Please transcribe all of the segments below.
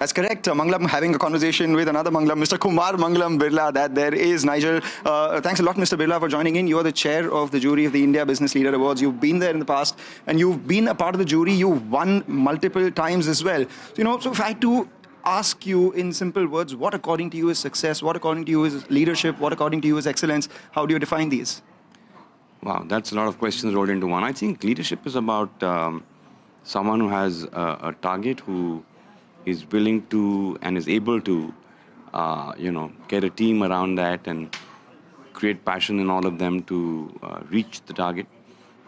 That's correct. Mangalam having a conversation with another Mangalam, Mr. Kumar Mangalam Birla. That there is Nigel. Thanks a lot, Mr. Birla, for joining in. You are the chair of the jury of the India Business Leader Awards. You've been there in the past, and you've been a part of the jury. You've won multiple times as well. So if I had to ask you in simple words, what according to you is success? What according to you is leadership? What according to you is excellence? How do you define these? Wow, that's a lot of questions rolled into one. I think leadership is about someone who has a target, who is willing to and is able to, get a team around that and create passion in all of them to reach the target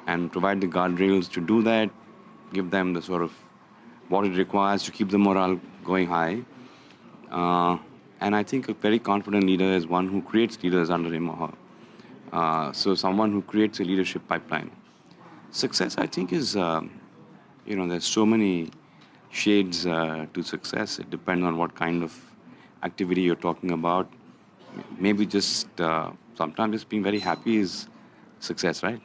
and provide the guardrails to do that, give them the sort of what it requires to keep the morale going high. And I think a very confident leader is one who creates leaders under him or her. So someone who creates a leadership pipeline. Success, I think, is, there's so many shades to success. It depends on what kind of activity you're talking about. Maybe just sometimes just being very happy is success, right?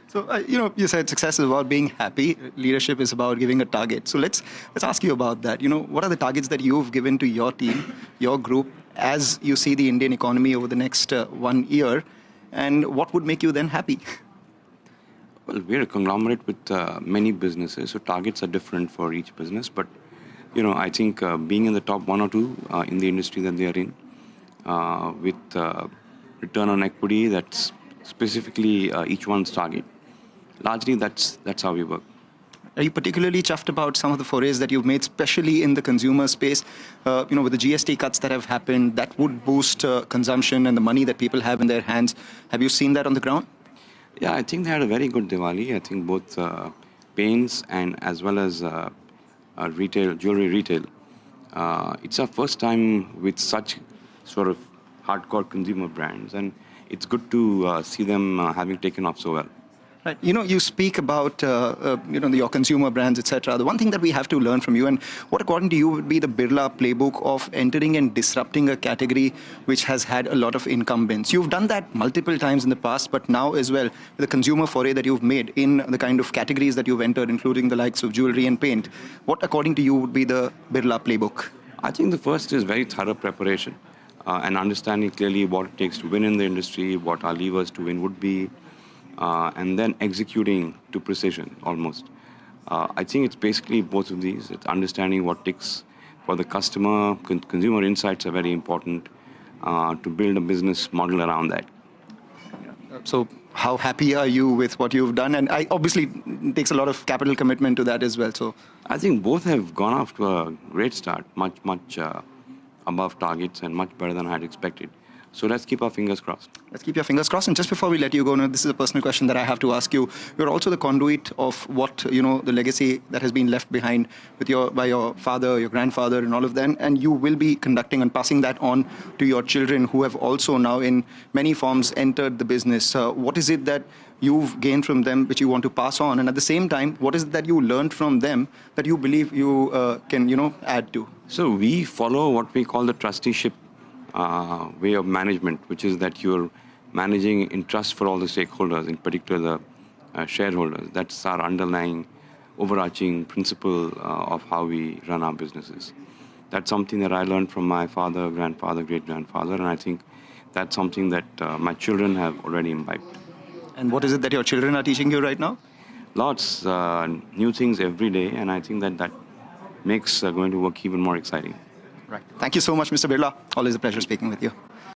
So, you said success is about being happy. Leadership is about giving a target. So let's ask you about that. What are the targets that you've given to your team, your group, as you see the Indian economy over the next 1 year? And what would make you then happy? Well, we're a conglomerate with many businesses, so targets are different for each business. But, I think being in the top 1 or 2 in the industry that they are in, with return on equity, that's specifically each one's target. Largely, that's how we work. Are you particularly chuffed about some of the forays that you've made, especially in the consumer space? With the GST cuts that have happened, that would boost consumption and the money that people have in their hands. Have you seen that on the ground? Yeah, I think they had a very good Diwali. I think both paints and as well as retail, jewelry retail. It's our first time with such sort of hardcore consumer brands, and it's good to see them having taken off so well. Right. You speak about, your consumer brands, etc. The one thing that we have to learn from you, and what according to you would be the Birla playbook of entering and disrupting a category which has had a lot of incumbents. You've done that multiple times in the past, but now as well, the consumer foray that you've made in the kind of categories that you've entered, including the likes of jewelry and paint. What according to you would be the Birla playbook? I think the first is very thorough preparation and understanding clearly what it takes to win in the industry, what our levers to win would be. And then executing to precision, almost. I think it's basically both of these. It's understanding what ticks for the customer. Consumer insights are very important to build a business model around that. So how happy are you with what you've done? And obviously, it takes a lot of capital commitment to that as well. So I think both have gone off to a great start, much above targets and much better than I had expected. So let's keep our fingers crossed. Let's keep your fingers crossed. And just before we let you go, this is a personal question that I have to ask you. You're also the conduit of what, the legacy that has been left behind by your father, your grandfather, and all of them. And you will be conducting and passing that on to your children who have also now in many forms entered the business. What is it that you've gained from them which you want to pass on? And at the same time, what is it that you learned from them that you believe you can, add to? So we follow what we call the trusteeship way of management, which is that you're managing in trust for all the stakeholders, in particular the shareholders. That's our underlying, overarching principle of how we run our businesses. That's something that I learned from my father, grandfather, great-grandfather, and I think that's something that my children have already imbibed. And what is it that your children are teaching you right now? Lots, new things every day, and I think that makes going to work even more exciting. Right. Thank you so much, Mr. Birla. Always a pleasure speaking with you.